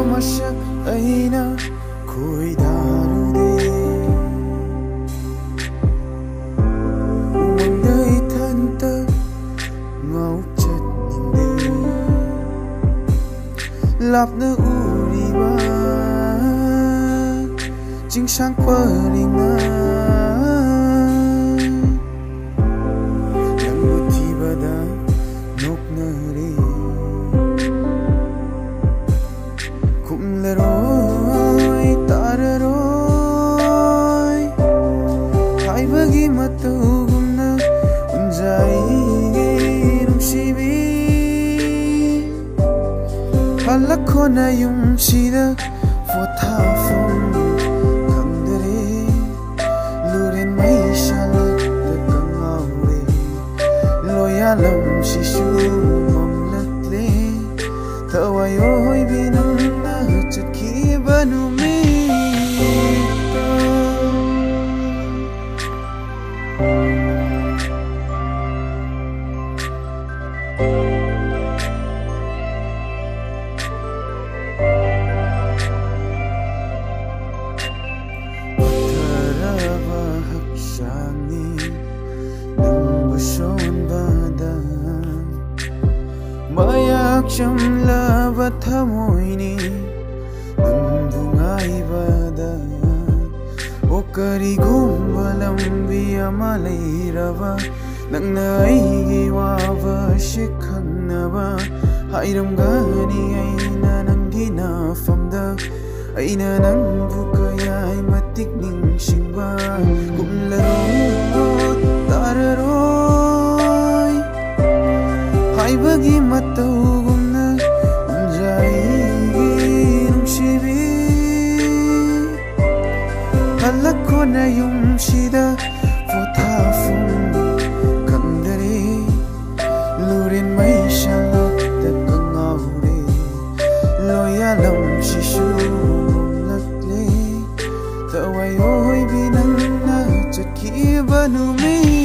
Masak aina koi darude Umanda ethanta ngau chat ningde Lapna uriba jingsang paringa Nang butibada noknare Kumlaroi tararoi Haibagi matugumna unjaige nungsibi Halakhona yumsida fothafum khangdare Luren mai shalakta kangaure Loyalam shishu mamlatle Tawayo hoy binang Chakhiba nu Meetei Pataraba hakshani nang buson bada Mayak shamlaba thamoyni O karigumba lambi ama leiraba Nangna aigi wava shikhangnaba Hairamgani aina nangi nafamda Aina nangbu kayay matik ningsingba Kumlarot tararoy Haibagi matawgumna unjaigi nungsibi Halakhona yumsida fothafum khangdare Luren mai shalakta kangaure Loyalam shishu mamlatle Tawayo hoy binang na chakhiba nu Meetei